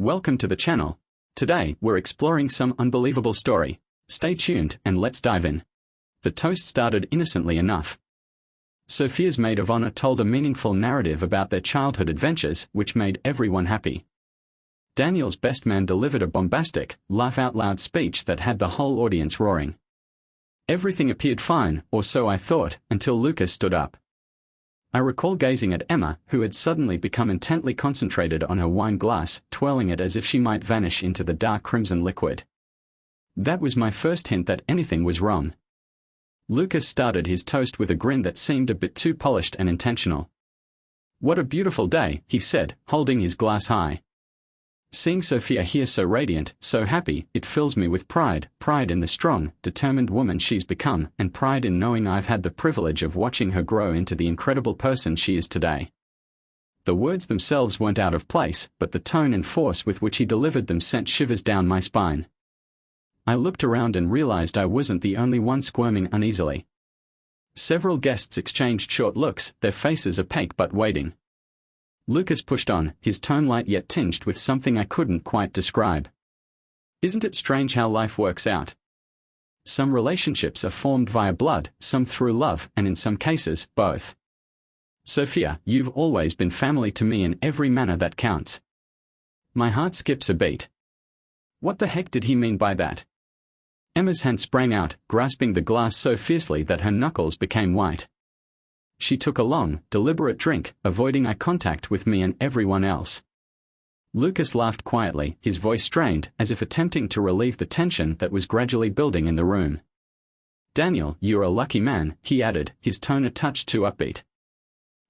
Welcome to the channel. Today, we're exploring some unbelievable story. Stay tuned and let's dive in. The toast started innocently enough. Sophia's maid of honor told a meaningful narrative about their childhood adventures, which made everyone happy. Daniel's best man delivered a bombastic, laugh-out-loud speech that had the whole audience roaring. Everything appeared fine, or so I thought, until Lucas stood up. I recall gazing at Emma, who had suddenly become intently concentrated on her wine glass, twirling it as if she might vanish into the dark crimson liquid. That was my first hint that anything was wrong. Lucas started his toast with a grin that seemed a bit too polished and intentional. "What a beautiful day," he said, holding his glass high. "Seeing Sophia here so radiant, so happy, it fills me with pride in the strong, determined woman she's become, and pride in knowing I've had the privilege of watching her grow into the incredible person she is today." The words themselves weren't out of place, but the tone and force with which he delivered them sent shivers down my spine. I looked around and realized I wasn't the only one squirming uneasily. Several guests exchanged short looks, their faces opaque but waiting. Lucas pushed on, his tone light yet tinged with something I couldn't quite describe. "Isn't it strange how life works out? Some relationships are formed via blood, some through love, and in some cases, both. Sophia, you've always been family to me in every manner that counts." My heart skips a beat. What the heck did he mean by that? Emma's hand sprang out, grasping the glass so fiercely that her knuckles became white. She took a long, deliberate drink, avoiding eye contact with me and everyone else. Lucas laughed quietly, his voice strained, as if attempting to relieve the tension that was gradually building in the room. "Daniel, you're a lucky man," he added, his tone a touch too upbeat.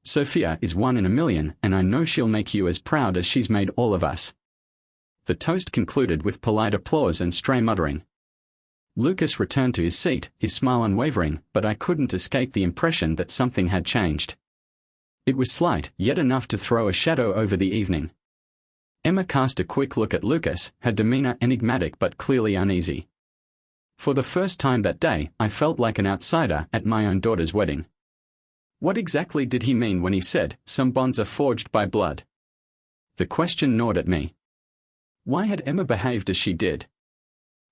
"Sophia is one in a million, and I know she'll make you as proud as she's made all of us." The toast concluded with polite applause and stray muttering. Lucas returned to his seat, his smile unwavering, but I couldn't escape the impression that something had changed. It was slight, yet enough to throw a shadow over the evening. Emma cast a quick look at Lucas, her demeanor enigmatic but clearly uneasy. For the first time that day, I felt like an outsider at my own daughter's wedding. What exactly did he mean when he said, "Some bonds are forged by blood"? The question gnawed at me. Why had Emma behaved as she did?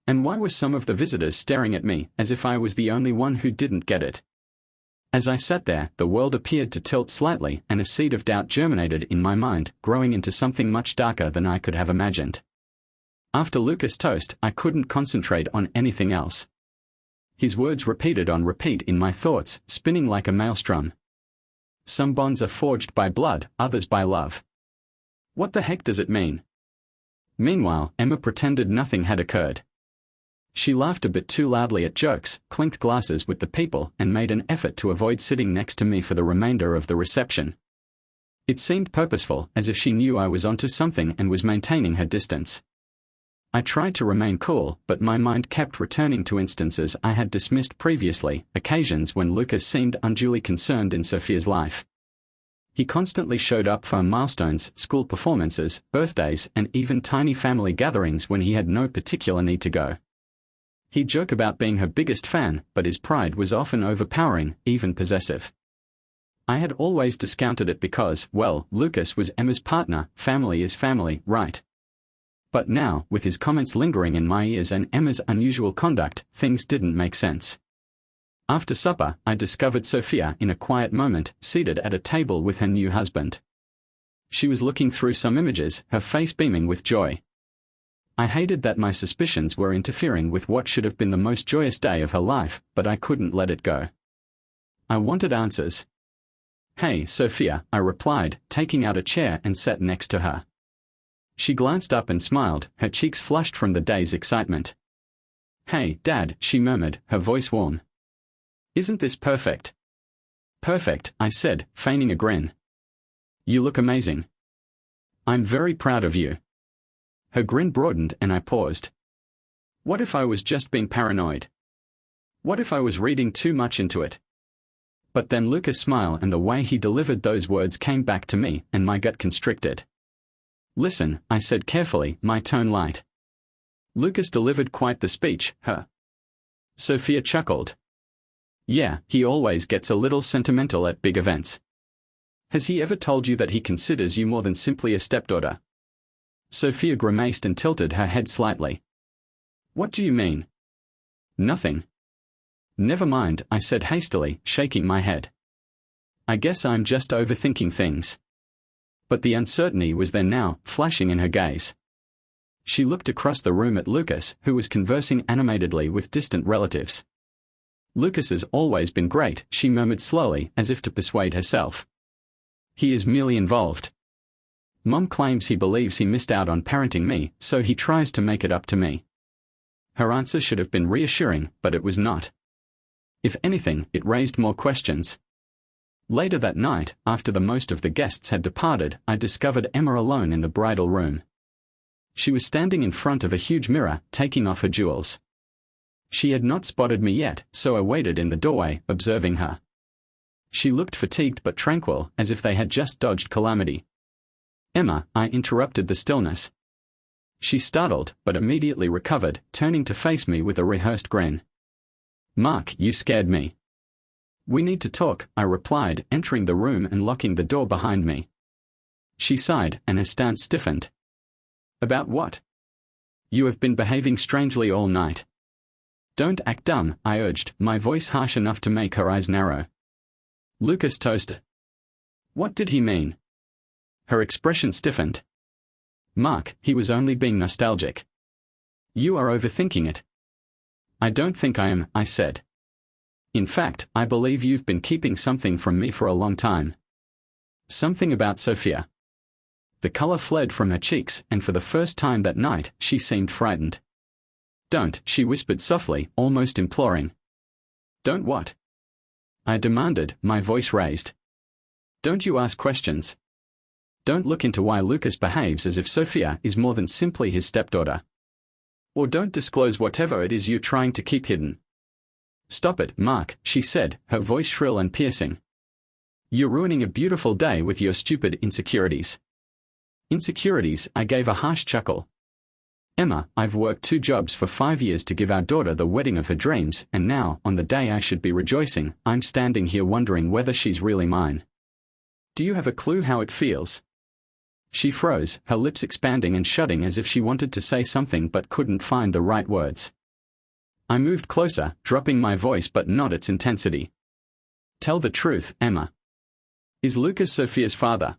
And why were some of the visitors staring at me, as if I was the only one who didn't get it? As I sat there, the world appeared to tilt slightly, and a seed of doubt germinated in my mind, growing into something much darker than I could have imagined. After Lucas' toast, I couldn't concentrate on anything else. His words repeated on repeat in my thoughts, spinning like a maelstrom. Some bonds are forged by blood, others by love. What the heck does it mean? Meanwhile, Emma pretended nothing had occurred. She laughed a bit too loudly at jokes, clinked glasses with the people, and made an effort to avoid sitting next to me for the remainder of the reception. It seemed purposeful, as if she knew I was onto something and was maintaining her distance. I tried to remain cool, but my mind kept returning to instances I had dismissed previously, occasions when Lucas seemed unduly concerned in Sophia's life. He constantly showed up for milestones, school performances, birthdays, and even tiny family gatherings when he had no particular need to go. He'd joke about being her biggest fan, but his pride was often overpowering, even possessive. I had always discounted it because, well, Lucas was Emma's partner, family is family, right? But now, with his comments lingering in my ears and Emma's unusual conduct, things didn't make sense. After supper, I discovered Sophia in a quiet moment, seated at a table with her new husband. She was looking through some images, her face beaming with joy. I hated that my suspicions were interfering with what should have been the most joyous day of her life, but I couldn't let it go. I wanted answers. "Hey, Sophia," I replied, taking out a chair and sat next to her. She glanced up and smiled, her cheeks flushed from the day's excitement. "Hey, Dad," she murmured, her voice warm. "Isn't this perfect?" "Perfect," I said, feigning a grin. "You look amazing. I'm very proud of you." Her grin broadened and I paused. What if I was just being paranoid? What if I was reading too much into it? But then Lucas' smile and the way he delivered those words came back to me, and my gut constricted. "Listen," I said carefully, my tone light. "Lucas delivered quite the speech, huh?" Sophia chuckled. "Yeah, he always gets a little sentimental at big events. Has he ever told you that he considers you more than simply a stepdaughter?" Sophia grimaced and tilted her head slightly. What do you mean? Nothing. Never mind, I said hastily, shaking my head. I guess I'm just overthinking things. But the uncertainty was there now, flashing in her gaze. She looked across the room at Lucas, who was conversing animatedly with distant relatives. Lucas has always been great, she murmured slowly, as if to persuade herself. He is merely involved. Mom claims he believes he missed out on parenting me, so he tries to make it up to me. Her answer should have been reassuring, but it was not. If anything, it raised more questions. Later that night, after the most of the guests had departed, I discovered Emma alone in the bridal room. She was standing in front of a huge mirror, taking off her jewels. She had not spotted me yet, so I waited in the doorway, observing her. She looked fatigued but tranquil, as if they had just dodged calamity. Emma, I interrupted the stillness. She startled, but immediately recovered, turning to face me with a rehearsed grin. Mark, you scared me. We need to talk, I replied, entering the room and locking the door behind me. She sighed, and her stance stiffened. About what? You have been behaving strangely all night. Don't act dumb, I urged, my voice harsh enough to make her eyes narrow. Lucas toasted. What did he mean? Her expression stiffened. Mark, he was only being nostalgic. You are overthinking it. I don't think I am, I said. In fact, I believe you've been keeping something from me for a long time. Something about Sophia. The color fled from her cheeks, and for the first time that night, she seemed frightened. Don't, she whispered softly, almost imploring. Don't what? I demanded, my voice raised. Don't you ask questions. Don't look into why Lucas behaves as if Sophia is more than simply his stepdaughter. Or don't disclose whatever it is you're trying to keep hidden. Stop it, Mark, she said, her voice shrill and piercing. You're ruining a beautiful day with your stupid insecurities. Insecurities, I gave a harsh chuckle. Emma, I've worked 2 jobs for 5 years to give our daughter the wedding of her dreams, and now, on the day I should be rejoicing, I'm standing here wondering whether she's really mine. Do you have a clue how it feels? She froze, her lips expanding and shutting as if she wanted to say something but couldn't find the right words. I moved closer, dropping my voice but not its intensity. Tell the truth, Emma. Is Lucas Sophia's father?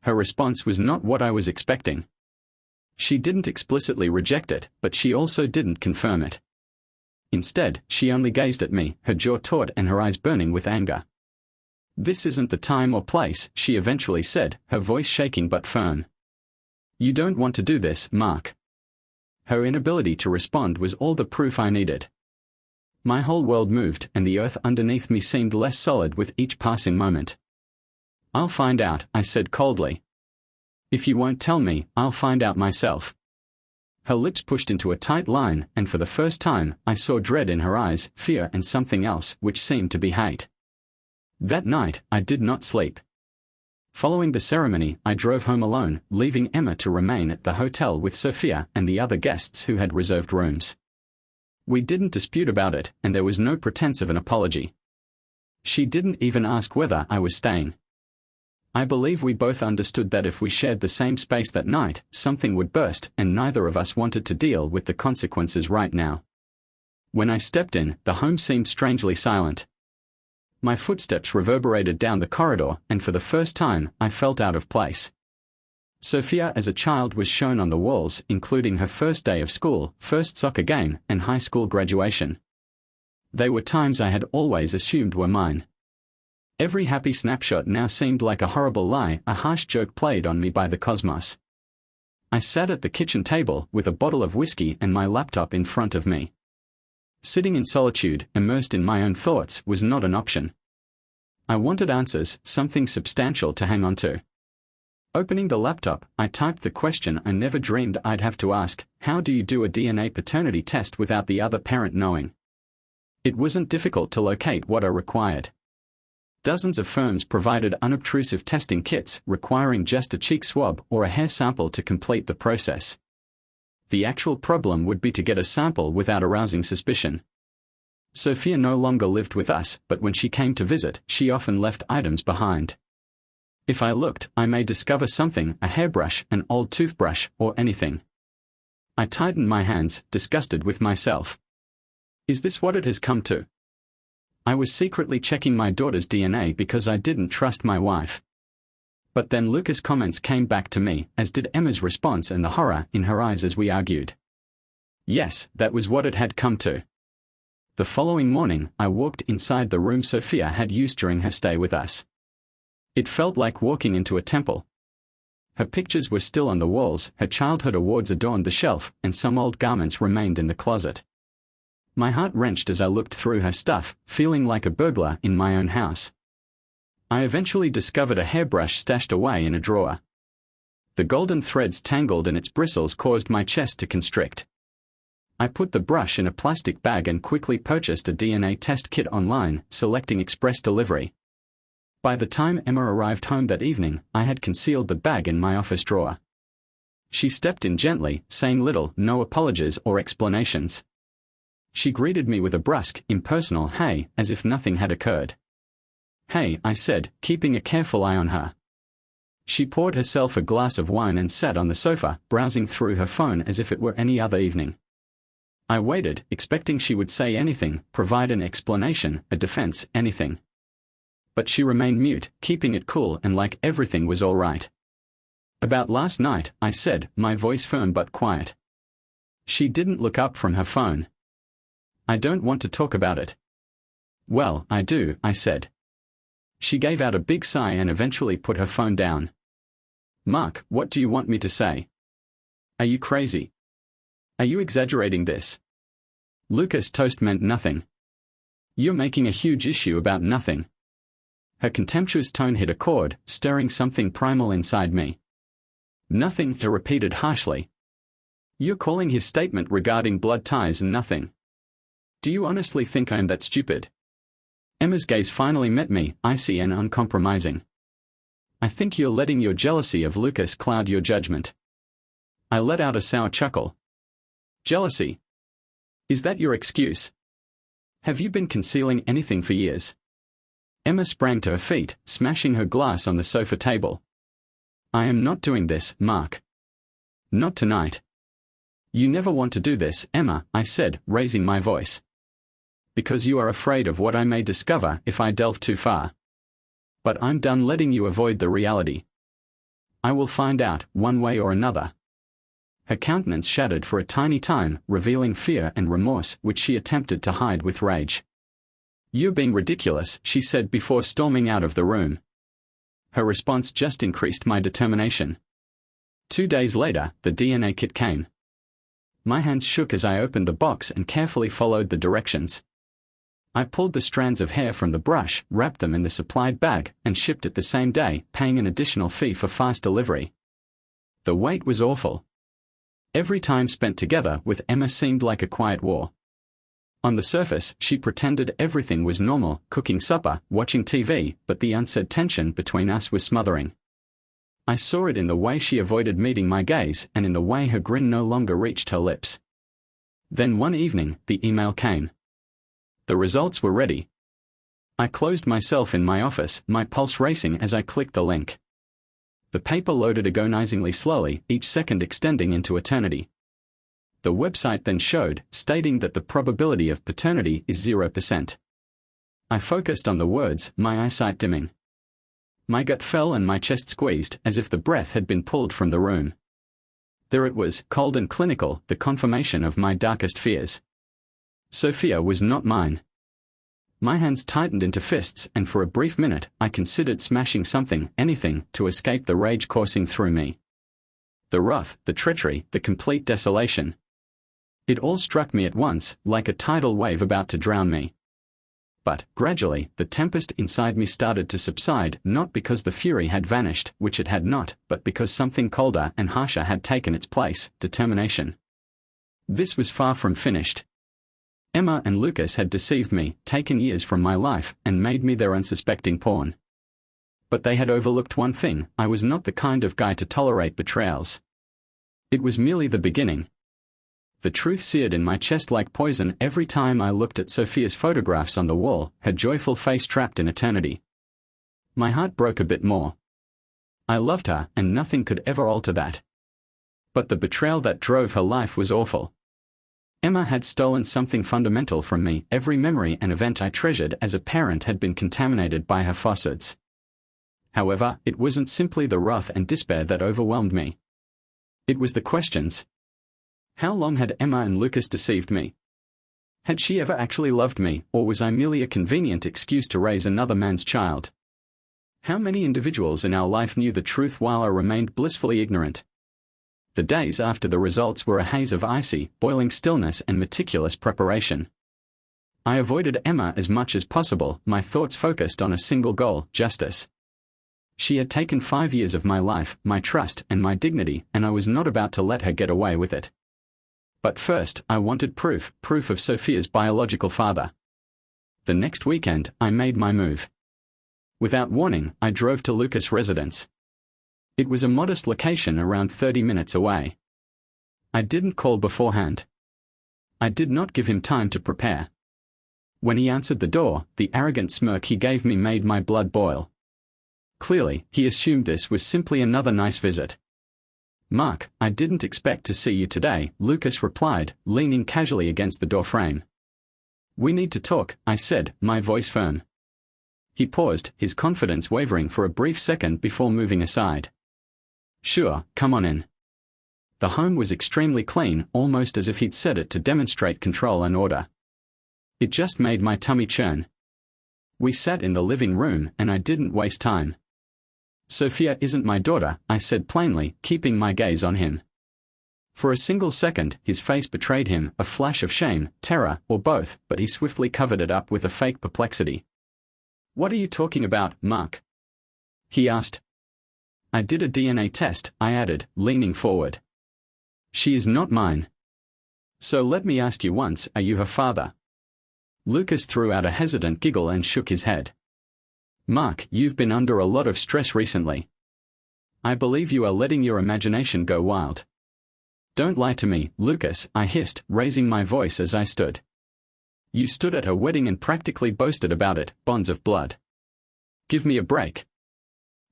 Her response was not what I was expecting. She didn't explicitly reject it, but she also didn't confirm it. Instead, she only gazed at me, her jaw taut and her eyes burning with anger. This isn't the time or place, she eventually said, her voice shaking but firm. You don't want to do this, Mark. Her inability to respond was all the proof I needed. My whole world moved, and the earth underneath me seemed less solid with each passing moment. I'll find out, I said coldly. If you won't tell me, I'll find out myself. Her lips pushed into a tight line, and for the first time, I saw dread in her eyes, fear and something else, which seemed to be hate. That night, I did not sleep. Following the ceremony, I drove home alone, leaving Emma to remain at the hotel with Sophia and the other guests who had reserved rooms. We didn't dispute about it, and there was no pretense of an apology. She didn't even ask whether I was staying. I believe we both understood that if we shared the same space that night, something would burst, and neither of us wanted to deal with the consequences right now. When I stepped in, the home seemed strangely silent. My footsteps reverberated down the corridor, and for the first time, I felt out of place. Sophia as a child was shown on the walls, including her first day of school, first soccer game, and high school graduation. They were times I had always assumed were mine. Every happy snapshot now seemed like a horrible lie, a harsh joke played on me by the cosmos. I sat at the kitchen table, with a bottle of whiskey and my laptop in front of me. Sitting in solitude, immersed in my own thoughts, was not an option. I wanted answers, something substantial to hang on to. Opening the laptop, I typed the question I never dreamed I'd have to ask: how do you do a DNA paternity test without the other parent knowing? It wasn't difficult to locate what I required. Dozens of firms provided unobtrusive testing kits, requiring just a cheek swab or a hair sample to complete the process. The actual problem would be to get a sample without arousing suspicion. Sophia no longer lived with us, but when she came to visit, she often left items behind. If I looked, I may discover something, a hairbrush, an old toothbrush, or anything. I tightened my hands, disgusted with myself. Is this what it has come to? I was secretly checking my daughter's DNA because I didn't trust my wife. But then Lucas' comments came back to me, as did Emma's response and the horror in her eyes as we argued. Yes, that was what it had come to. The following morning, I walked inside the room Sophia had used during her stay with us. It felt like walking into a temple. Her pictures were still on the walls, her childhood awards adorned the shelf, and some old garments remained in the closet. My heart wrenched as I looked through her stuff, feeling like a burglar in my own house. I eventually discovered a hairbrush stashed away in a drawer. The golden threads tangled and its bristles caused my chest to constrict. I put the brush in a plastic bag and quickly purchased a DNA test kit online, selecting express delivery. By the time Emma arrived home that evening, I had concealed the bag in my office drawer. She stepped in gently, saying little, no apologies or explanations. She greeted me with a brusque, impersonal "Hey," as if nothing had occurred. "Hey," I said, keeping a careful eye on her. She poured herself a glass of wine and sat on the sofa, browsing through her phone as if it were any other evening. I waited, expecting she would say anything, provide an explanation, a defense, anything. But she remained mute, keeping it cool and like everything was all right. "About last night," I said, my voice firm but quiet. She didn't look up from her phone. "I don't want to talk about it." "Well, I do," I said. She gave out a big sigh and eventually put her phone down. "Mark, what do you want me to say? Are you crazy? Are you exaggerating this? Lucas' toast meant nothing. You're making a huge issue about nothing." Her contemptuous tone hit a chord, stirring something primal inside me. "Nothing," she repeated harshly. "You're calling his statement regarding blood ties nothing. Do you honestly think I'm that stupid?" Emma's gaze finally met me, icy and uncompromising. "I think you're letting your jealousy of Lucas cloud your judgment." I let out a sour chuckle. "Jealousy? Is that your excuse? Have you been concealing anything for years?" Emma sprang to her feet, smashing her glass on the sofa table. "I am not doing this, Mark. Not tonight." "You never want to do this, Emma," I said, raising my voice. "Because you are afraid of what I may discover if I delve too far. But I'm done letting you avoid the reality. I will find out, one way or another." Her countenance shadowed for a tiny time, revealing fear and remorse which she attempted to hide with rage. "You're being ridiculous," she said before storming out of the room. Her response just increased my determination. 2 days later, the DNA kit came. My hands shook as I opened the box and carefully followed the directions. I pulled the strands of hair from the brush, wrapped them in the supplied bag, and shipped it the same day, paying an additional fee for fast delivery. The wait was awful. Every time spent together with Emma seemed like a quiet war. On the surface, she pretended everything was normal, cooking supper, watching TV, but the unsaid tension between us was smothering. I saw it in the way she avoided meeting my gaze and in the way her grin no longer reached her lips. Then one evening, the email came. The results were ready. I closed myself in my office, my pulse racing as I clicked the link. The paper loaded agonizingly slowly, each second extending into eternity. The website then showed, stating that the probability of paternity is 0%. I focused on the words, my eyesight dimming. My gut fell and my chest squeezed, as if the breath had been pulled from the room. There it was, cold and clinical, the confirmation of my darkest fears. Sophia was not mine. My hands tightened into fists, and for a brief minute, I considered smashing something, anything, to escape the rage coursing through me. The wrath, the treachery, the complete desolation. It all struck me at once, like a tidal wave about to drown me. But, gradually, the tempest inside me started to subside, not because the fury had vanished, which it had not, but because something colder and harsher had taken its place, determination. This was far from finished. Emma and Lucas had deceived me, taken years from my life, and made me their unsuspecting pawn. But they had overlooked one thing: I was not the kind of guy to tolerate betrayals. It was merely the beginning. The truth seared in my chest like poison every time I looked at Sophia's photographs on the wall, her joyful face trapped in eternity. My heart broke a bit more. I loved her, and nothing could ever alter that. But the betrayal that drove her life was awful. Emma had stolen something fundamental from me. Every memory and event I treasured as a parent had been contaminated by her falsehoods. However, it wasn't simply the wrath and despair that overwhelmed me. It was the questions. How long had Emma and Lucas deceived me? Had she ever actually loved me, or was I merely a convenient excuse to raise another man's child? How many individuals in our life knew the truth while I remained blissfully ignorant? The days after the results were a haze of icy, boiling stillness and meticulous preparation. I avoided Emma as much as possible, my thoughts focused on a single goal: justice. She had taken 5 years of my life, my trust, and my dignity, and I was not about to let her get away with it. But first, I wanted proof of Sophia's biological father. The next weekend, I made my move. Without warning, I drove to Lucas' residence. It was a modest location around 30 minutes away. I didn't call beforehand. I did not give him time to prepare. When he answered the door, the arrogant smirk he gave me made my blood boil. Clearly, he assumed this was simply another nice visit. "Mark, I didn't expect to see you today," Lucas replied, leaning casually against the doorframe. "We need to talk," I said, my voice firm. He paused, his confidence wavering for a brief second before moving aside. "Sure, come on in." The home was extremely clean, almost as if he'd set it to demonstrate control and order. It just made my tummy churn. We sat in the living room, and I didn't waste time. "Sophia isn't my daughter," I said plainly, keeping my gaze on him. For a single second, his face betrayed him, a flash of shame, terror, or both, but he swiftly covered it up with a fake perplexity. "What are you talking about, Mark?" he asked. "I did a DNA test," I added, leaning forward. "She is not mine. So let me ask you once, are you her father?" Lucas threw out a hesitant giggle and shook his head. "Mark, you've been under a lot of stress recently. I believe you are letting your imagination go wild." "Don't lie to me, Lucas," I hissed, raising my voice as I stood. "You stood at her wedding and practically boasted about it, bonds of blood. Give me a break.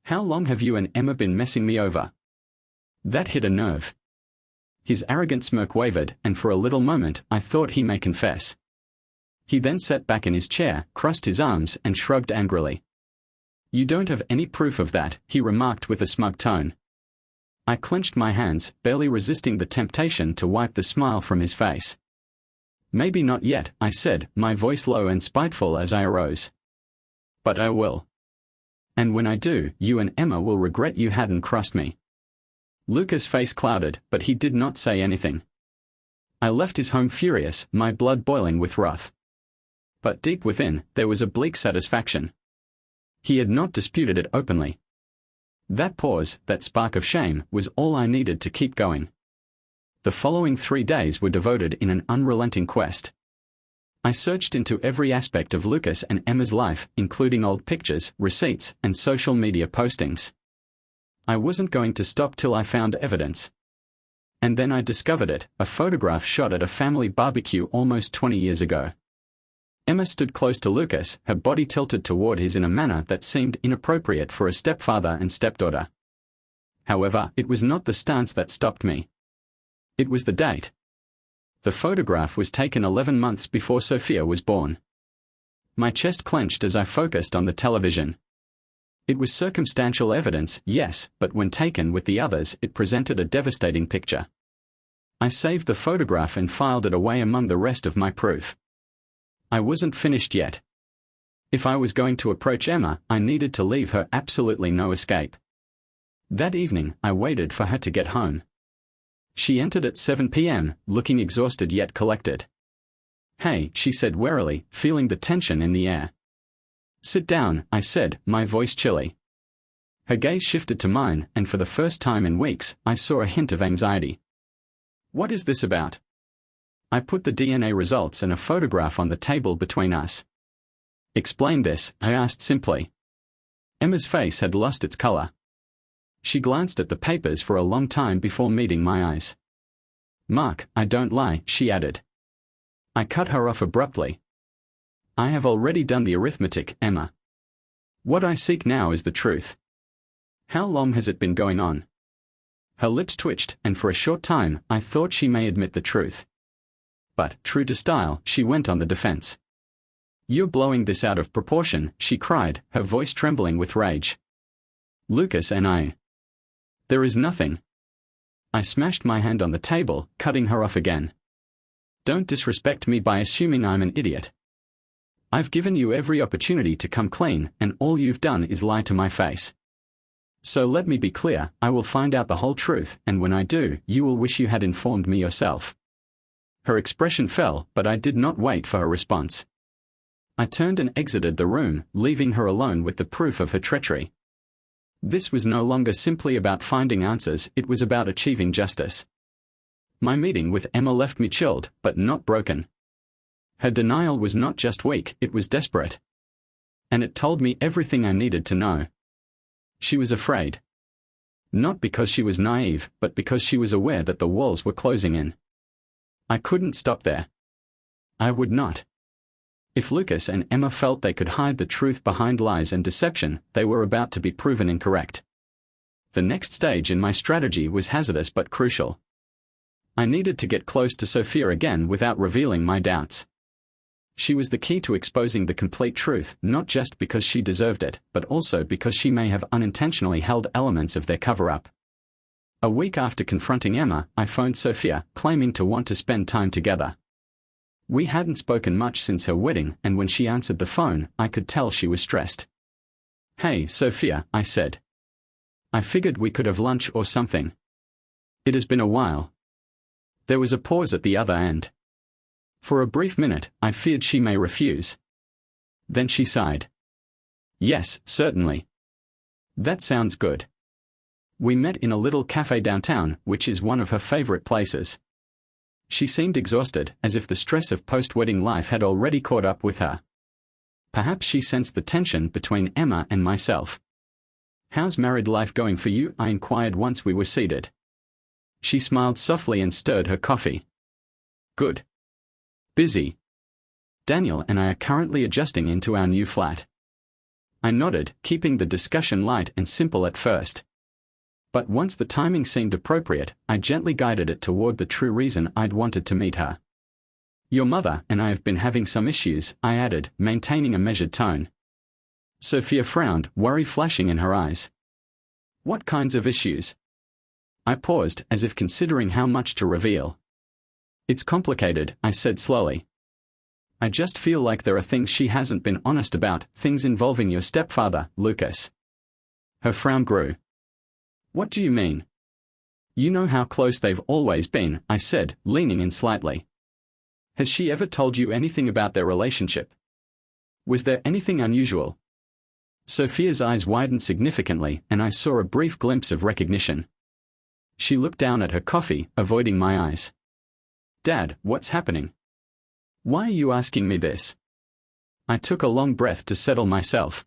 How long have you and Emma been messing me over?" That hit a nerve. His arrogant smirk wavered, and for a little moment I thought he may confess. He then sat back in his chair, crossed his arms, and shrugged angrily. "You don't have any proof of that," he remarked with a smug tone. I clenched my hands, barely resisting the temptation to wipe the smile from his face. "Maybe not yet," I said, my voice low and spiteful as I arose. "But I will. And when I do, you and Emma will regret you hadn't crossed me." Lucas' face clouded, but he did not say anything. I left his home furious, my blood boiling with wrath. But deep within, there was a bleak satisfaction. He had not disputed it openly. That pause, that spark of shame, was all I needed to keep going. The following 3 days were devoted in an unrelenting quest. I searched into every aspect of Lucas and Emma's life, including old pictures, receipts, and social media postings. I wasn't going to stop till I found evidence. And then I discovered it, a photograph shot at a family barbecue almost 20 years ago. Emma stood close to Lucas, her body tilted toward his in a manner that seemed inappropriate for a stepfather and stepdaughter. However, it was not the stance that stopped me. It was the date. The photograph was taken 11 months before Sophia was born. My chest clenched as I focused on the television. It was circumstantial evidence, yes, but when taken with the others, it presented a devastating picture. I saved the photograph and filed it away among the rest of my proof. I wasn't finished yet. If I was going to approach Emma, I needed to leave her absolutely no escape. That evening, I waited for her to get home. She entered at 7 p.m., looking exhausted yet collected. "Hey," she said warily, feeling the tension in the air. "Sit down," I said, my voice chilly. Her gaze shifted to mine, and for the first time in weeks, I saw a hint of anxiety. "What is this about?" I put the DNA results and a photograph on the table between us. "Explain this," I asked simply. Emma's face had lost its color. She glanced at the papers for a long time before meeting my eyes. "Mark, I don't lie," she added. I cut her off abruptly. "I have already done the arithmetic, Emma. What I seek now is the truth. How long has it been going on? Her lips twitched, and for a short time, I thought she may admit the truth. But, true to style, she went on the defense. You're blowing this out of proportion, she cried, her voice trembling with rage. Lucas and I. There is nothing. I smashed my hand on the table, cutting her off again. Don't disrespect me by assuming I'm an idiot. I've given you every opportunity to come clean, and all you've done is lie to my face. So let me be clear, I will find out the whole truth, and when I do, you will wish you had informed me yourself. Her expression fell, but I did not wait for her response. I turned and exited the room, leaving her alone with the proof of her treachery. This was no longer simply about finding answers, it was about achieving justice. My meeting with Emma left me chilled, but not broken. Her denial was not just weak, it was desperate. And it told me everything I needed to know. She was afraid. Not because she was naive, but because she was aware that the walls were closing in. I couldn't stop there. I would not. If Lucas and Emma felt they could hide the truth behind lies and deception, they were about to be proven incorrect. The next stage in my strategy was hazardous but crucial. I needed to get close to Sophia again without revealing my doubts. She was the key to exposing the complete truth, not just because she deserved it, but also because she may have unintentionally held elements of their cover-up. A week after confronting Emma, I phoned Sophia, claiming to want to spend time together. We hadn't spoken much since her wedding, and when she answered the phone, I could tell she was stressed. Hey, Sophia, I said. I figured we could have lunch or something. It has been a while. There was a pause at the other end. For a brief minute, I feared she may refuse. Then she sighed. Yes, certainly. That sounds good. We met in a little cafe downtown, which is one of her favorite places. She seemed exhausted, as if the stress of post-wedding life had already caught up with her. Perhaps she sensed the tension between Emma and myself. How's married life going for you? I inquired once we were seated. She smiled softly and stirred her coffee. Good. Busy. Daniel and I are currently adjusting into our new flat. I nodded, keeping the discussion light and simple at first. But once the timing seemed appropriate, I gently guided it toward the true reason I'd wanted to meet her. Your mother and I have been having some issues, I added, maintaining a measured tone. Sophia frowned, worry flashing in her eyes. What kinds of issues? I paused, as if considering how much to reveal. It's complicated, I said slowly. I just feel like there are things she hasn't been honest about, things involving your stepfather, Lucas. Her frown grew. What do you mean? You know how close they've always been, I said, leaning in slightly. Has she ever told you anything about their relationship? Was there anything unusual? Sophia's eyes widened significantly, and I saw a brief glimpse of recognition. She looked down at her coffee, avoiding my eyes. Dad, what's happening? Why are you asking me this? I took a long breath to settle myself.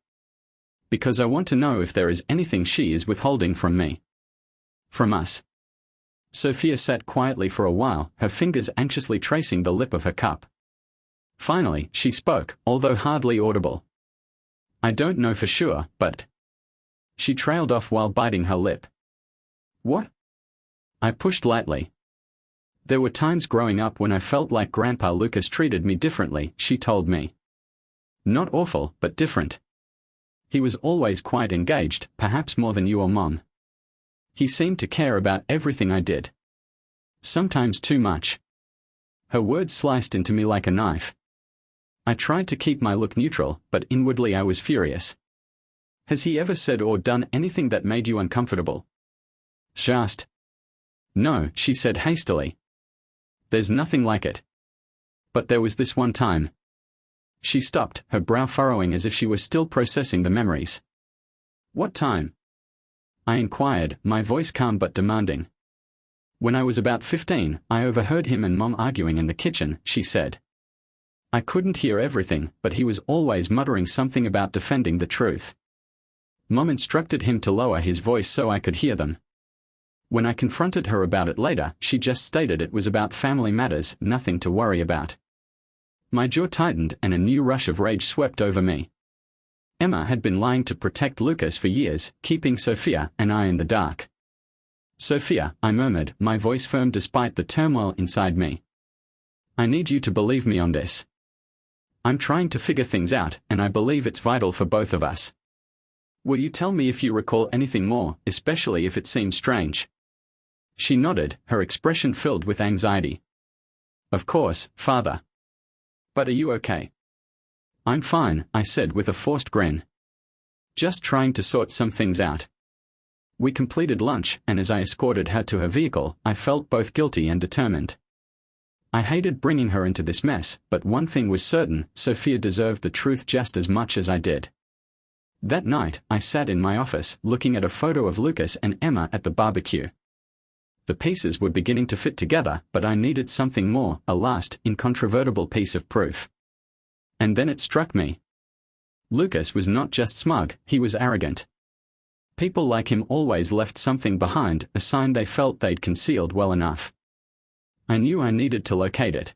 Because I want to know if there is anything she is withholding from me. From us. Sophia sat quietly for a while, her fingers anxiously tracing the lip of her cup. Finally, she spoke, although hardly audible. I don't know for sure, but... She trailed off while biting her lip. What? I pushed lightly. There were times growing up when I felt like Grandpa Lucas treated me differently, she told me. Not awful, but different. He was always quite engaged, perhaps more than you or Mom. He seemed to care about everything I did. Sometimes too much. Her words sliced into me like a knife. I tried to keep my look neutral, but inwardly I was furious. Has he ever said or done anything that made you uncomfortable? Just. No, she said hastily. There's nothing like it. But there was this one time. She stopped, her brow furrowing as if she was still processing the memories. What time? I inquired, my voice calm but demanding. When I was about 15, I overheard him and Mom arguing in the kitchen, she said. I couldn't hear everything, but he was always muttering something about defending the truth. Mom instructed him to lower his voice so I could hear them. When I confronted her about it later, she just stated it was about family matters, nothing to worry about. My jaw tightened and a new rush of rage swept over me. Emma had been lying to protect Lucas for years, keeping Sophia and I in the dark. "Sophia," I murmured, my voice firm despite the turmoil inside me. "I need you to believe me on this. I'm trying to figure things out, and I believe it's vital for both of us. Will you tell me if you recall anything more, especially if it seems strange?" She nodded, her expression filled with anxiety. "Of course, Father. But are you okay?" "I'm fine," I said with a forced grin. "Just trying to sort some things out." We completed lunch, and as I escorted her to her vehicle, I felt both guilty and determined. I hated bringing her into this mess, but one thing was certain: Sophia deserved the truth just as much as I did. That night, I sat in my office, looking at a photo of Lucas and Emma at the barbecue. The pieces were beginning to fit together, but I needed something more, a last, incontrovertible piece of proof. And then it struck me. Lucas was not just smug, he was arrogant. People like him always left something behind, a sign they felt they'd concealed well enough. I knew I needed to locate it.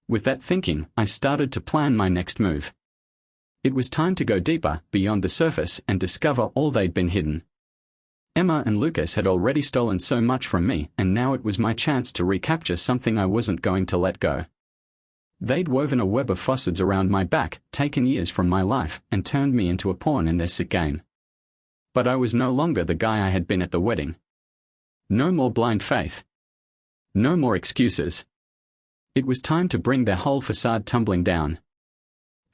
With that thinking, I started to plan my next move. It was time to go deeper, beyond the surface, and discover all they'd been hidden. Emma and Lucas had already stolen so much from me, and now it was my chance to recapture something I wasn't going to let go. They'd woven a web of falsehoods around my back, taken years from my life, and turned me into a pawn in their sick game. But I was no longer the guy I had been at the wedding. No more blind faith. No more excuses. It was time to bring their whole facade tumbling down.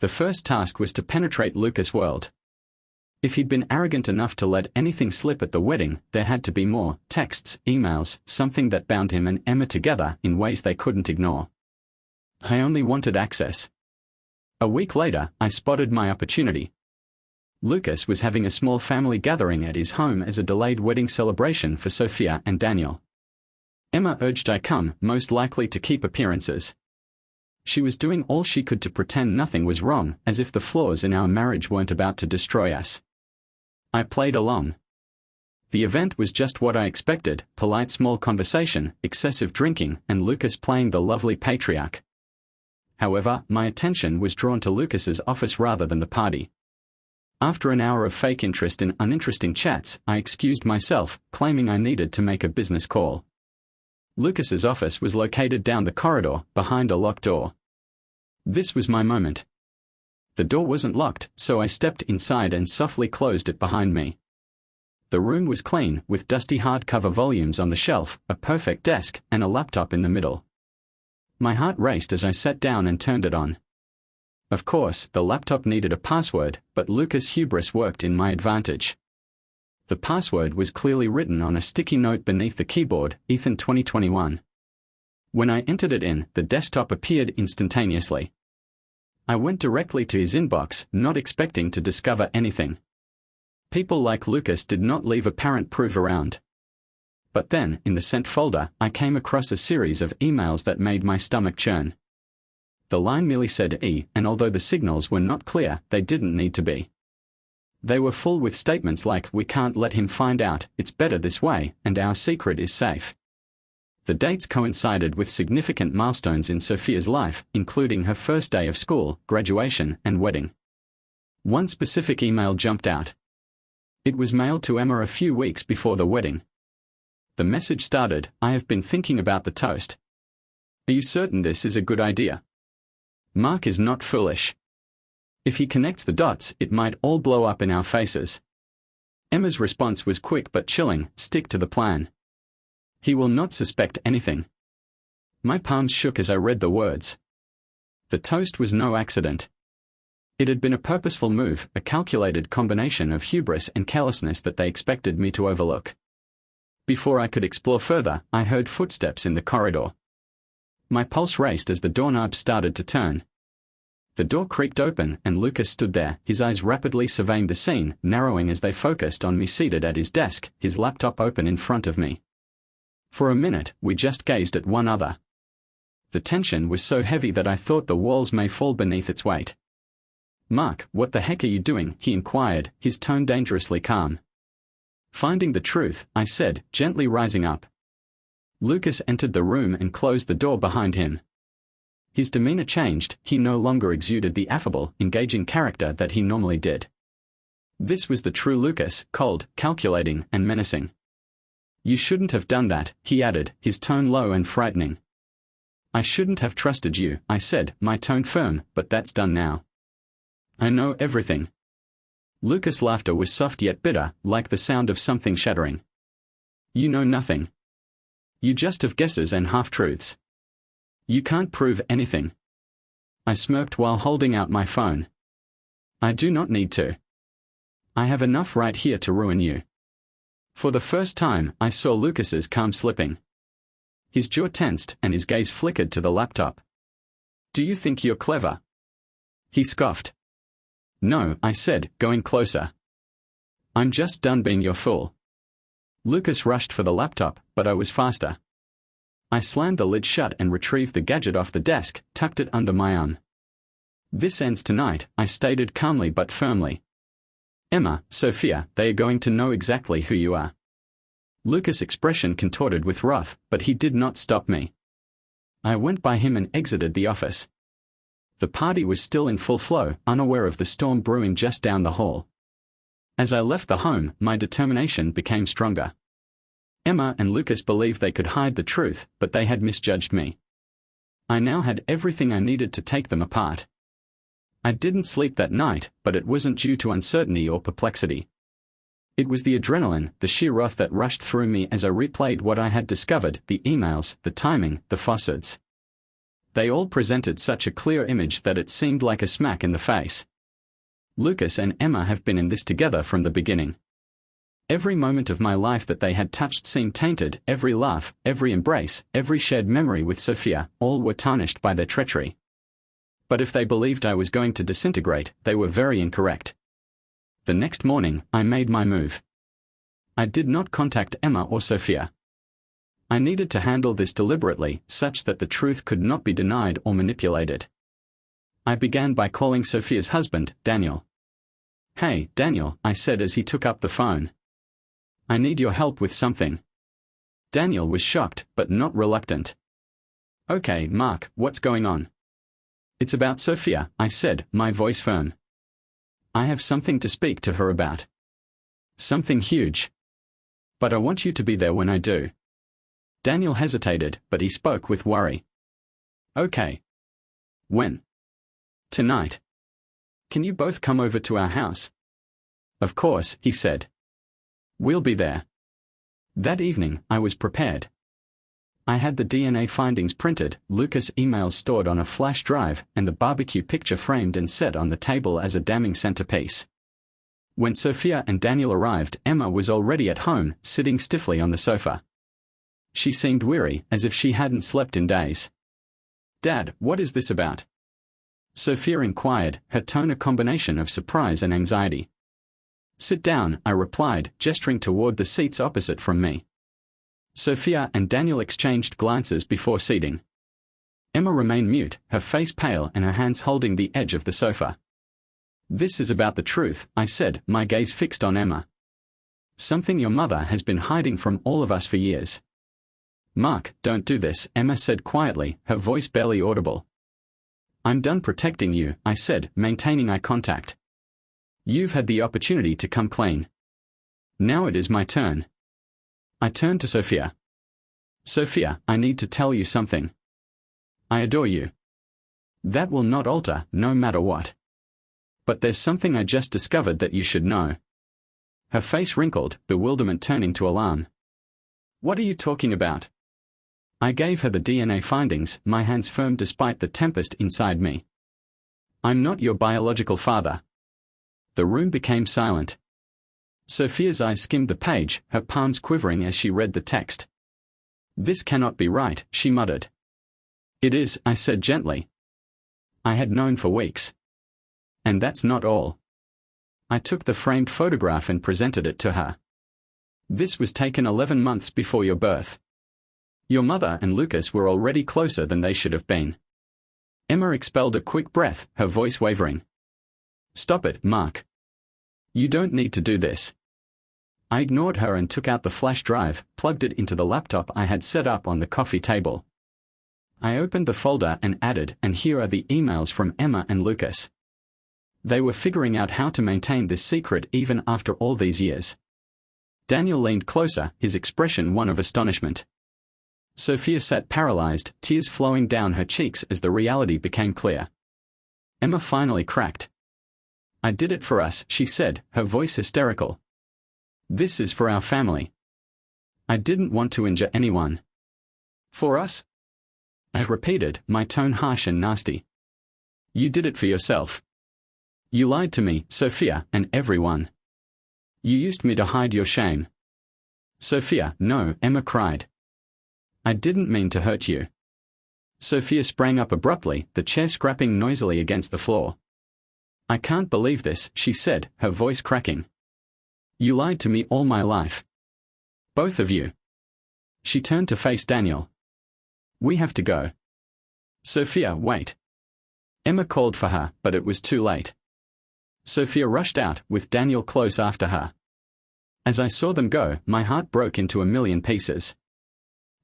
The first task was to penetrate Lucas' world. If he'd been arrogant enough to let anything slip at the wedding, there had to be more: texts, emails, something that bound him and Emma together in ways they couldn't ignore. I only wanted access. A week later, I spotted my opportunity. Lucas was having a small family gathering at his home as a delayed wedding celebration for Sophia and Daniel. Emma urged I come, most likely to keep appearances. She was doing all she could to pretend nothing was wrong, as if the flaws in our marriage weren't about to destroy us. I played along. The event was just what I expected: polite small conversation, excessive drinking, and Lucas playing the lovely patriarch. However, my attention was drawn to Lucas's office rather than the party. After an hour of fake interest in uninteresting chats, I excused myself, claiming I needed to make a business call. Lucas's office was located down the corridor, behind a locked door. This was my moment. The door wasn't locked, so I stepped inside and softly closed it behind me. The room was clean, with dusty hardcover volumes on the shelf, a perfect desk, and a laptop in the middle. My heart raced as I sat down and turned it on. Of course, the laptop needed a password, but Lucas' hubris worked in my advantage. The password was clearly written on a sticky note beneath the keyboard: Ethan 2021. When I entered it in, the desktop appeared instantaneously. I went directly to his inbox, not expecting to discover anything. People like Lucas did not leave apparent proof around. But then, in the sent folder, I came across a series of emails that made my stomach churn. The line merely said E, and although the signals were not clear, they didn't need to be. They were full with statements like, "We can't let him find out, it's better this way, and our secret is safe." The dates coincided with significant milestones in Sophia's life, including her first day of school, graduation, and wedding. One specific email jumped out. It was mailed to Emma a few weeks before the wedding. The message started, "I have been thinking about the toast. Are you certain this is a good idea? Mark is not foolish. If he connects the dots, it might all blow up in our faces." Emma's response was quick but chilling: "Stick to the plan. He will not suspect anything." My palms shook as I read the words. The toast was no accident. It had been a purposeful move, a calculated combination of hubris and carelessness that they expected me to overlook. Before I could explore further, I heard footsteps in the corridor. My pulse raced as the doorknob started to turn. The door creaked open, and Lucas stood there, his eyes rapidly surveying the scene, narrowing as they focused on me seated at his desk, his laptop open in front of me. For a minute, we just gazed at one another. The tension was so heavy that I thought the walls may fall beneath its weight. "Mark, what the heck are you doing?" he inquired, his tone dangerously calm. "Finding the truth," I said, gently rising up. Lucas entered the room and closed the door behind him. His demeanor changed, he no longer exuded the affable, engaging character that he normally did. This was the true Lucas, cold, calculating, and menacing. You shouldn't have done that, he added, his tone low and frightening. I shouldn't have trusted you, I said, my tone firm, but that's done now. I know everything. Lucas' laughter was soft yet bitter, like the sound of something shattering. You know nothing. You just have guesses and half-truths. You can't prove anything. I smirked while holding out my phone. I do not need to. I have enough right here to ruin you. For the first time, I saw Lucas's calm slipping. His jaw tensed and his gaze flickered to the laptop. Do you think you're clever? He scoffed. No, I said, going closer. I'm just done being your fool. Lucas rushed for the laptop, but I was faster. I slammed the lid shut and retrieved the gadget off the desk, tucked it under my arm. This ends tonight, I stated calmly but firmly. Emma, Sophia, they are going to know exactly who you are. Lucas' expression contorted with wrath, but he did not stop me. I went by him and exited the office. The party was still in full flow, unaware of the storm brewing just down the hall. As I left the home, my determination became stronger. Emma and Lucas believed they could hide the truth, but they had misjudged me. I now had everything I needed to take them apart. I didn't sleep that night, but it wasn't due to uncertainty or perplexity. It was the adrenaline, the sheer wrath that rushed through me as I replayed what I had discovered, the emails, the timing, the facades. They all presented such a clear image that it seemed like a smack in the face. Lucas and Emma have been in this together from the beginning. Every moment of my life that they had touched seemed tainted, every laugh, every embrace, every shared memory with Sophia, all were tarnished by their treachery. But if they believed I was going to disintegrate, they were very incorrect. The next morning, I made my move. I did not contact Emma or Sophia. I needed to handle this deliberately, such that the truth could not be denied or manipulated. I began by calling Sophia's husband, Daniel. Hey, Daniel, I said as he took up the phone. I need your help with something. Daniel was shocked, but not reluctant. Okay, Mark, what's going on? It's about Sophia, I said, my voice firm. I have something to speak to her about. Something huge. But I want you to be there when I do. Daniel hesitated, but he spoke with worry. Okay. When? Tonight. Can you both come over to our house? Of course, he said. We'll be there. That evening, I was prepared. I had the DNA findings printed, Lucas' emails stored on a flash drive, and the barbecue picture framed and set on the table as a damning centerpiece. When Sophia and Daniel arrived, Emma was already at home, sitting stiffly on the sofa. She seemed weary, as if she hadn't slept in days. Dad, what is this about? Sophia inquired, her tone a combination of surprise and anxiety. Sit down, I replied, gesturing toward the seats opposite from me. Sophia and Daniel exchanged glances before seating. Emma remained mute, her face pale and her hands holding the edge of the sofa. This is about the truth, I said, my gaze fixed on Emma. Something your mother has been hiding from all of us for years. Mark, don't do this, Emma said quietly, her voice barely audible. I'm done protecting you, I said, maintaining eye contact. You've had the opportunity to come clean. Now it is my turn. I turned to Sophia. Sophia, I need to tell you something. I adore you. That will not alter, no matter what. But there's something I just discovered that you should know. Her face wrinkled, bewilderment turning to alarm. What are you talking about? I gave her the DNA findings, my hands firm despite the tempest inside me. I'm not your biological father. The room became silent. Sophia's eyes skimmed the page, her palms quivering as she read the text. This cannot be right, she muttered. It is, I said gently. I had known for weeks. And that's not all. I took the framed photograph and presented it to her. This was taken 11 months before your birth. Your mother and Lucas were already closer than they should have been. Emma expelled a quick breath, her voice wavering. Stop it, Mark. You don't need to do this. I ignored her and took out the flash drive, plugged it into the laptop I had set up on the coffee table. I opened the folder and added, and here are the emails from Emma and Lucas. They were figuring out how to maintain this secret even after all these years. Daniel leaned closer, his expression one of astonishment. Sophia sat paralyzed, tears flowing down her cheeks as the reality became clear. Emma finally cracked. "I did it for us," she said, her voice hysterical. "This is for our family. I didn't want to injure anyone." "For us?" I repeated, my tone harsh and nasty. "You did it for yourself. You lied to me, Sophia, and everyone. You used me to hide your shame." "Sophia, no," Emma cried. "I didn't mean to hurt you." Sophia sprang up abruptly, the chair scrapping noisily against the floor. "I can't believe this," she said, her voice cracking. "You lied to me all my life. Both of you." She turned to face Daniel. "We have to go." "Sophia, wait." Emma called for her, but it was too late. Sophia rushed out, with Daniel close after her. As I saw them go, my heart broke into a million pieces.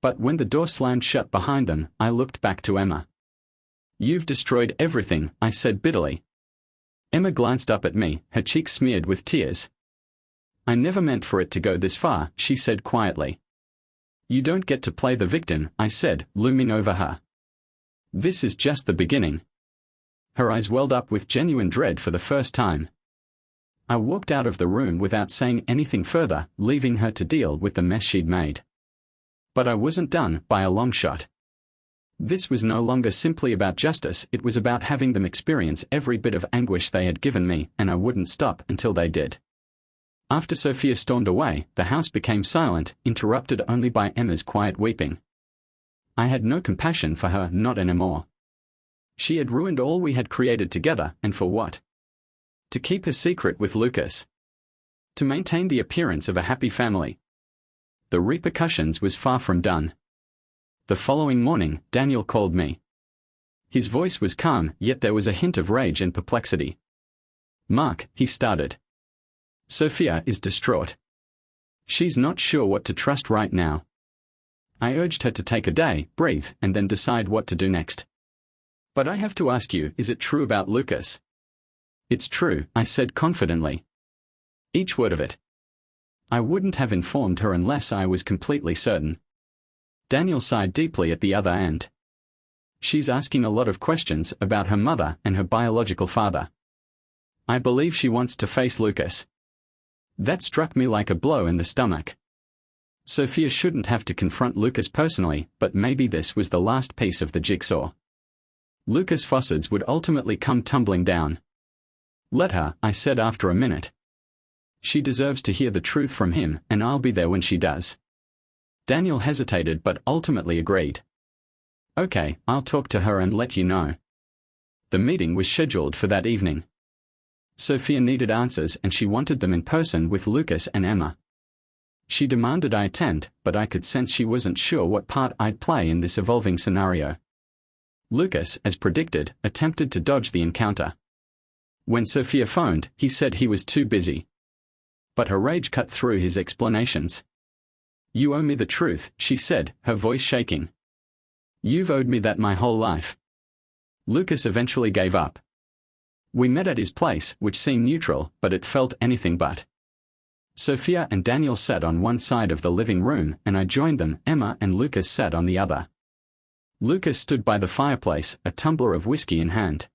But when the door slammed shut behind them, I looked back to Emma. "You've destroyed everything," I said bitterly. Emma glanced up at me, her cheeks smeared with tears. "I never meant for it to go this far," she said quietly. "You don't get to play the victim," I said, looming over her. "This is just the beginning." Her eyes welled up with genuine dread for the first time. I walked out of the room without saying anything further, leaving her to deal with the mess she'd made. But I wasn't done, by a long shot. This was no longer simply about justice, it was about having them experience every bit of anguish they had given me, and I wouldn't stop until they did. After Sophia stormed away, the house became silent, interrupted only by Emma's quiet weeping. I had no compassion for her, not anymore. She had ruined all we had created together, and for what? To keep her secret with Lucas. To maintain the appearance of a happy family. The repercussions was far from done. The following morning, Daniel called me. His voice was calm, yet there was a hint of rage and perplexity. "Mark," he started. "Sophia is distraught. She's not sure what to trust right now. I urged her to take a day, breathe, and then decide what to do next. But I have to ask you, is it true about Lucas?" "It's true," I said confidently. "Each word of it." I wouldn't have informed her unless I was completely certain. Daniel sighed deeply at the other end. "She's asking a lot of questions about her mother and her biological father. I believe she wants to face Lucas." That struck me like a blow in the stomach. Sophia shouldn't have to confront Lucas personally, but maybe this was the last piece of the jigsaw. Lucas Fossards would ultimately come tumbling down. "Let her," I said after a minute. "She deserves to hear the truth from him, and I'll be there when she does." Daniel hesitated but ultimately agreed. "Okay, I'll talk to her and let you know." The meeting was scheduled for that evening. Sophia needed answers and she wanted them in person with Lucas and Emma. She demanded I attend, but I could sense she wasn't sure what part I'd play in this evolving scenario. Lucas, as predicted, attempted to dodge the encounter. When Sophia phoned, he said he was too busy. But her rage cut through his explanations. "You owe me the truth," she said, her voice shaking. "You've owed me that my whole life." Lucas eventually gave up. We met at his place, which seemed neutral, but it felt anything but. Sophia and Daniel sat on one side of the living room, and I joined them. Emma and Lucas sat on the other. Lucas stood by the fireplace, a tumbler of whiskey in hand.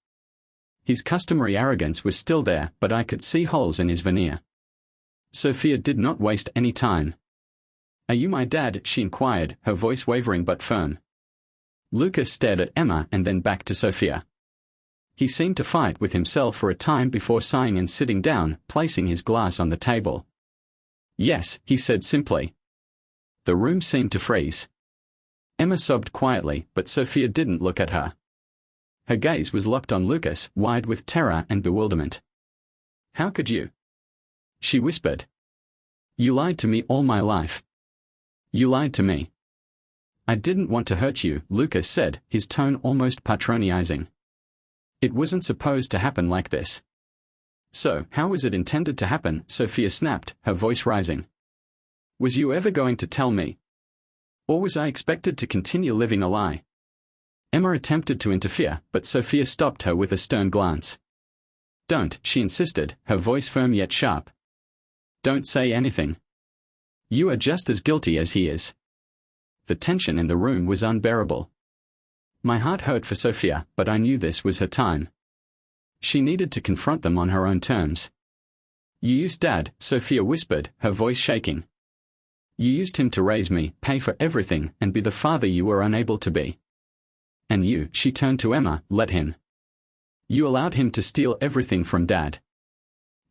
His customary arrogance was still there, but I could see holes in his veneer. Sophia did not waste any time. "Are you my dad?" she inquired, her voice wavering but firm. Lucas stared at Emma and then back to Sophia. He seemed to fight with himself for a time before sighing and sitting down, placing his glass on the table. "Yes," he said simply. The room seemed to freeze. Emma sobbed quietly, but Sophia didn't look at her. Her gaze was locked on Lucas, wide with terror and bewilderment. "How could you?" she whispered. "You lied to me all my life. You lied to me." "I didn't want to hurt you," Lucas said, his tone almost patronizing. "It wasn't supposed to happen like this." "So, how was it intended to happen?" Sophia snapped, her voice rising. "Was you ever going to tell me? Or was I expected to continue living a lie?" Emma attempted to interfere, but Sophia stopped her with a stern glance. Don't, she insisted, her voice firm yet sharp. Don't say anything. You are just as guilty as he is. The tension in the room was unbearable. My heart hurt for Sophia, but I knew this was her time. She needed to confront them on her own terms. You used Dad, Sophia whispered, her voice shaking. You used him to raise me, pay for everything, and be the father you were unable to be. And you, she turned to Emma, let him. You allowed him to steal everything from Dad.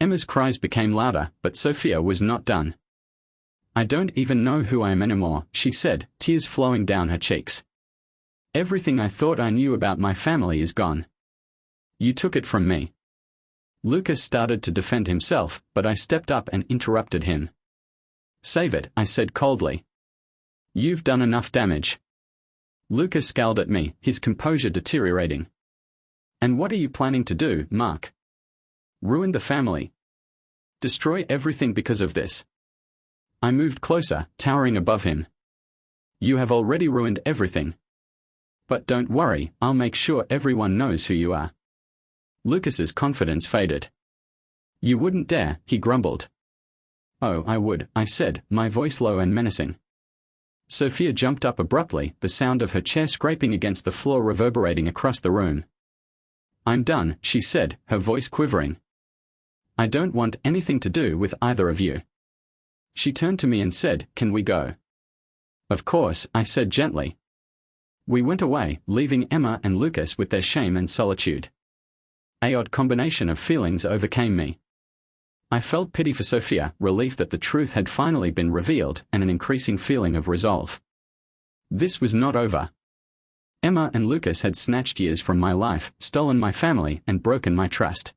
Emma's cries became louder, but Sophia was not done. I don't even know who I am anymore, she said, tears flowing down her cheeks. Everything I thought I knew about my family is gone. You took it from me. Lucas started to defend himself, but I stepped up and interrupted him. Save it, I said coldly. You've done enough damage. Lucas scowled at me, his composure deteriorating. And what are you planning to do, Mark? Ruin the family. Destroy everything because of this. I moved closer, towering above him. You have already ruined everything. But don't worry, I'll make sure everyone knows who you are. Lucas's confidence faded. You wouldn't dare, he grumbled. Oh, I would, I said, my voice low and menacing. Sophia jumped up abruptly, the sound of her chair scraping against the floor reverberating across the room. I'm done, she said, her voice quivering. I don't want anything to do with either of you. She turned to me and said, Can we go? Of course, I said gently. We went away, leaving Emma and Lucas with their shame and solitude. A odd combination of feelings overcame me. I felt pity for Sophia, relief that the truth had finally been revealed, and an increasing feeling of resolve. This was not over. Emma and Lucas had snatched years from my life, stolen my family, and broken my trust.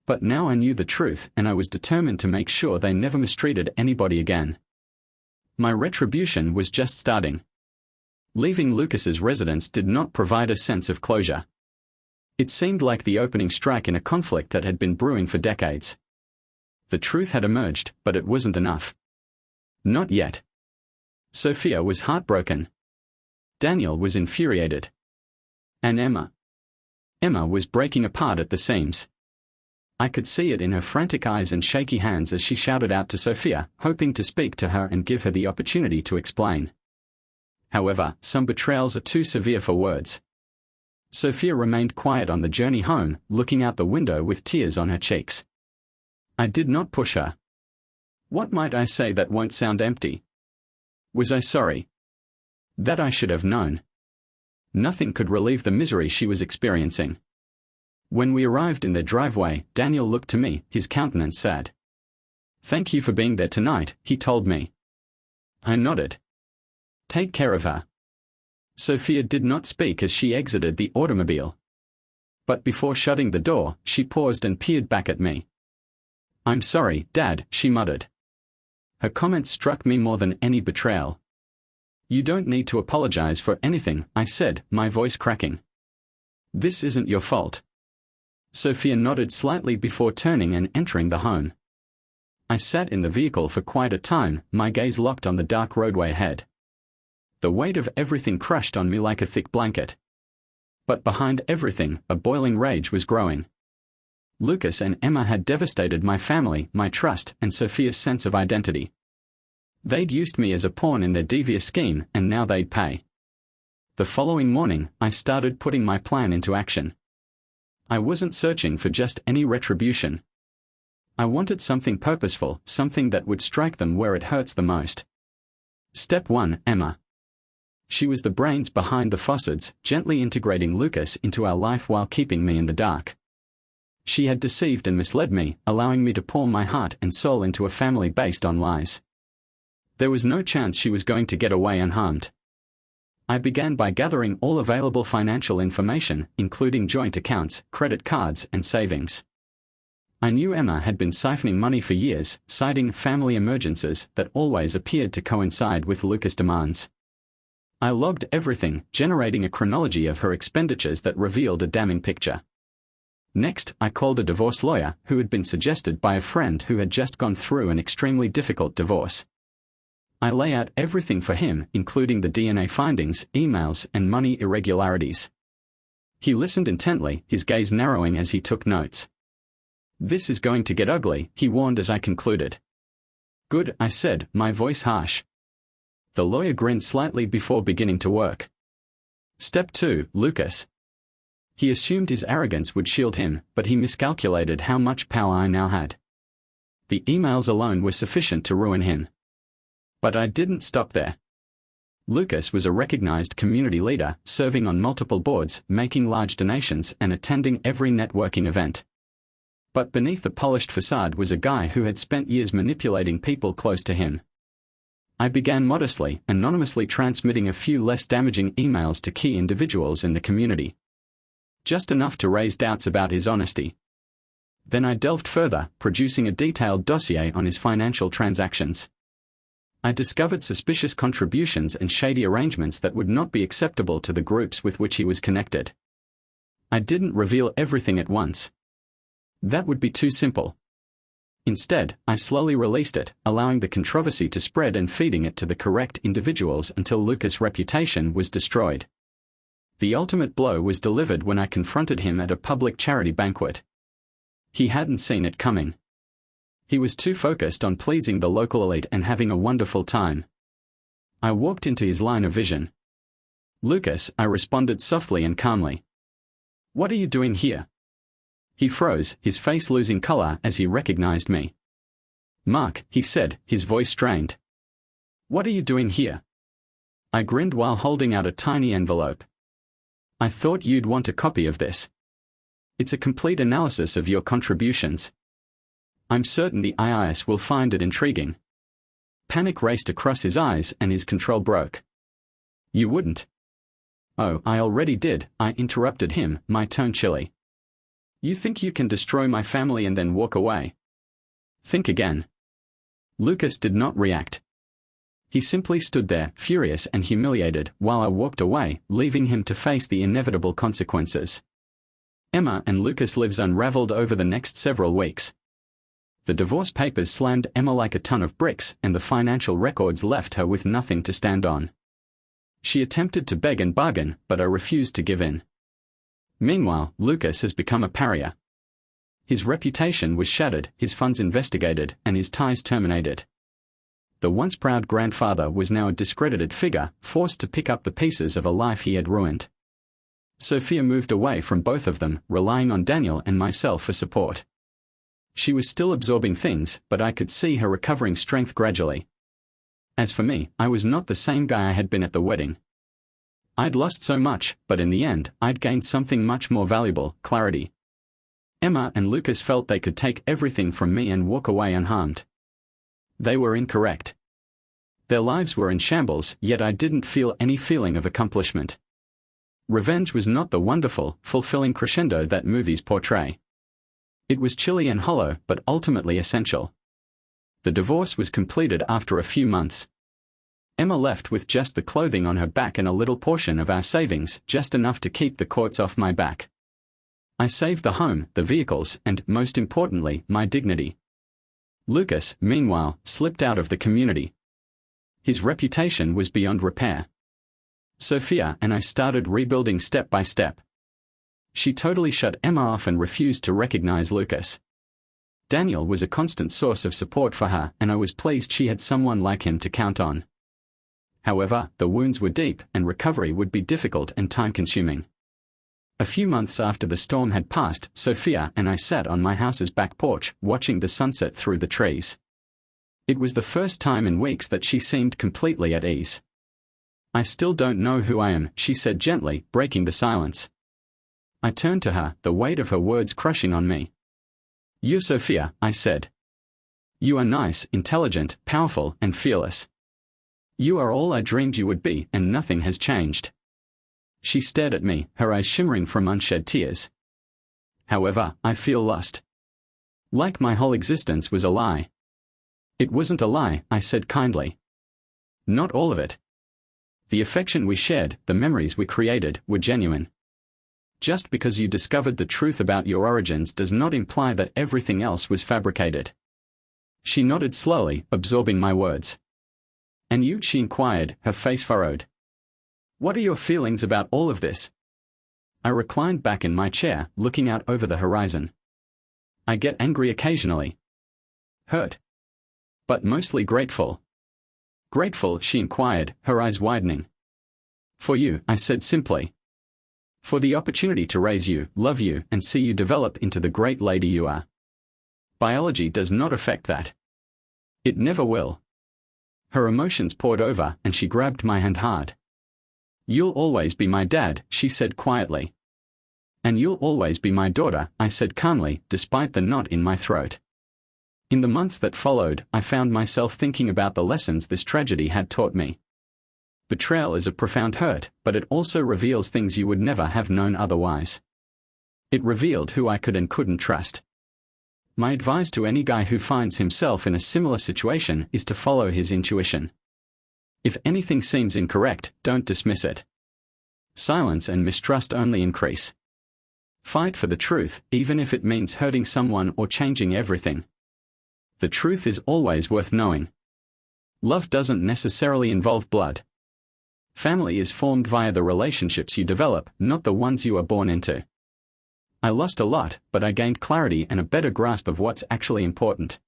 But now I knew the truth, and I was determined to make sure they never mistreated anybody again. My retribution was just starting. Leaving Lucas's residence did not provide a sense of closure. It seemed like the opening strike in a conflict that had been brewing for decades. The truth had emerged, but it wasn't enough. Not yet. Sophia was heartbroken. Daniel was infuriated. And Emma. Emma was breaking apart at the seams. I could see it in her frantic eyes and shaky hands as she shouted out to Sophia, hoping to speak to her and give her the opportunity to explain. However, some betrayals are too severe for words. Sophia remained quiet on the journey home, looking out the window with tears on her cheeks. I did not push her. What might I say that won't sound empty? Was I sorry? That I should have known. Nothing could relieve the misery she was experiencing. When we arrived in their driveway, Daniel looked to me, his countenance sad. Thank you for being there tonight, he told me. I nodded. Take care of her. Sophia did not speak as she exited the automobile. But before shutting the door, she paused and peered back at me. I'm sorry, Dad, she muttered. Her comment struck me more than any betrayal. You don't need to apologize for anything, I said, my voice cracking. This isn't your fault. Sophia nodded slightly before turning and entering the home. I sat in the vehicle for quite a time, my gaze locked on the dark roadway ahead. The weight of everything crushed on me like a thick blanket. But behind everything, a boiling rage was growing. Lucas and Emma had devastated my family, my trust, and Sophia's sense of identity. They'd used me as a pawn in their devious scheme, and now they'd pay. The following morning, I started putting my plan into action. I wasn't searching for just any retribution. I wanted something purposeful, something that would strike them where it hurts the most. Step 1, Emma. She was the brains behind the Fossards, gently integrating Lucas into our life while keeping me in the dark. She had deceived and misled me, allowing me to pour my heart and soul into a family based on lies. There was no chance she was going to get away unharmed. I began by gathering all available financial information, including joint accounts, credit cards, and savings. I knew Emma had been siphoning money for years, citing family emergencies that always appeared to coincide with Lucas' demands. I logged everything, generating a chronology of her expenditures that revealed a damning picture. Next, I called a divorce lawyer who had been suggested by a friend who had just gone through an extremely difficult divorce. I lay out everything for him, including the DNA findings, emails, and money irregularities. He listened intently, his gaze narrowing as he took notes. This is going to get ugly, he warned as I concluded. Good, I said, my voice harsh. The lawyer grinned slightly before beginning to work. Step 2, Lucas. He assumed his arrogance would shield him, but he miscalculated how much power I now had. The emails alone were sufficient to ruin him. But I didn't stop there. Lucas was a recognized community leader, serving on multiple boards, making large donations, and attending every networking event. But beneath the polished facade was a guy who had spent years manipulating people close to him. I began modestly, anonymously transmitting a few less damaging emails to key individuals in the community. Just enough to raise doubts about his honesty. Then I delved further, producing a detailed dossier on his financial transactions. I discovered suspicious contributions and shady arrangements that would not be acceptable to the groups with which he was connected. I didn't reveal everything at once. That would be too simple. Instead, I slowly released it, allowing the controversy to spread and feeding it to the correct individuals until Lucas' reputation was destroyed. The ultimate blow was delivered when I confronted him at a public charity banquet. He hadn't seen it coming. He was too focused on pleasing the local elite and having a wonderful time. I walked into his line of vision. Lucas, I responded softly and calmly. What are you doing here? He froze, his face losing color as he recognized me. Mark, he said, his voice strained. What are you doing here? I grinned while holding out a tiny envelope. I thought you'd want a copy of this. It's a complete analysis of your contributions. I'm certain the IIS will find it intriguing. Panic raced across his eyes and his control broke. You wouldn't. Oh, I already did, I interrupted him, my tone chilly. You think you can destroy my family and then walk away? Think again. Lucas did not react. He simply stood there, furious and humiliated, while I walked away, leaving him to face the inevitable consequences. Emma and Lucas' lives unraveled over the next several weeks. The divorce papers slammed Emma like a ton of bricks, and the financial records left her with nothing to stand on. She attempted to beg and bargain, but I refused to give in. Meanwhile, Lucas has become a pariah. His reputation was shattered, his funds investigated, and his ties terminated. The once proud grandfather was now a discredited figure, forced to pick up the pieces of a life he had ruined. Sophia moved away from both of them, relying on Daniel and myself for support. She was still absorbing things, but I could see her recovering strength gradually. As for me, I was not the same guy I had been at the wedding. I'd lost so much, but in the end, I'd gained something much more valuable, clarity. Emma and Lucas felt they could take everything from me and walk away unharmed. They were incorrect. Their lives were in shambles, yet I didn't feel any feeling of accomplishment. Revenge was not the wonderful, fulfilling crescendo that movies portray. It was chilly and hollow, but ultimately essential. The divorce was completed after a few months. Emma left with just the clothing on her back and a little portion of our savings, just enough to keep the courts off my back. I saved the home, the vehicles, and, most importantly, my dignity. Lucas, meanwhile, slipped out of the community. His reputation was beyond repair. Sophia and I started rebuilding step by step. She totally shut Emma off and refused to recognize Lucas. Daniel was a constant source of support for her, and I was pleased she had someone like him to count on. However, the wounds were deep, and recovery would be difficult and time-consuming. A few months after the storm had passed, Sophia and I sat on my house's back porch, watching the sunset through the trees. It was the first time in weeks that she seemed completely at ease. I still don't know who I am, she said gently, breaking the silence. I turned to her, the weight of her words crushing on me. You're Sophia, I said. You are nice, intelligent, powerful, and fearless. You are all I dreamed you would be, and nothing has changed. She stared at me, her eyes shimmering from unshed tears. However, I feel lost. Like my whole existence was a lie. It wasn't a lie, I said kindly. Not all of it. The affection we shared, the memories we created, were genuine. Just because you discovered the truth about your origins does not imply that everything else was fabricated. She nodded slowly, absorbing my words. And you? She inquired, her face furrowed. What are your feelings about all of this? I reclined back in my chair, looking out over the horizon. I get angry occasionally. Hurt. But mostly grateful. Grateful, she inquired, her eyes widening. For you, I said simply. For the opportunity to raise you, love you, and see you develop into the great lady you are. Biology does not affect that. It never will. Her emotions poured over, and she grabbed my hand hard. You'll always be my dad, she said quietly. And you'll always be my daughter, I said calmly, despite the knot in my throat. In the months that followed, I found myself thinking about the lessons this tragedy had taught me. Betrayal is a profound hurt, but it also reveals things you would never have known otherwise. It revealed who I could and couldn't trust. My advice to any guy who finds himself in a similar situation is to follow his intuition. If anything seems incorrect, don't dismiss it. Silence and mistrust only increase. Fight for the truth, even if it means hurting someone or changing everything. The truth is always worth knowing. Love doesn't necessarily involve blood. Family is formed via the relationships you develop, not the ones you are born into. I lost a lot, but I gained clarity and a better grasp of what's actually important.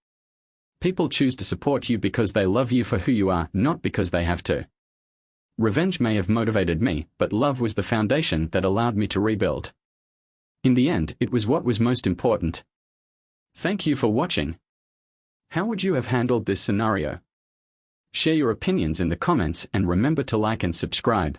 People choose to support you because they love you for who you are, not because they have to. Revenge may have motivated me, but love was the foundation that allowed me to rebuild. In the end, it was what was most important. Thank you for watching. How would you have handled this scenario? Share your opinions in the comments and remember to like and subscribe.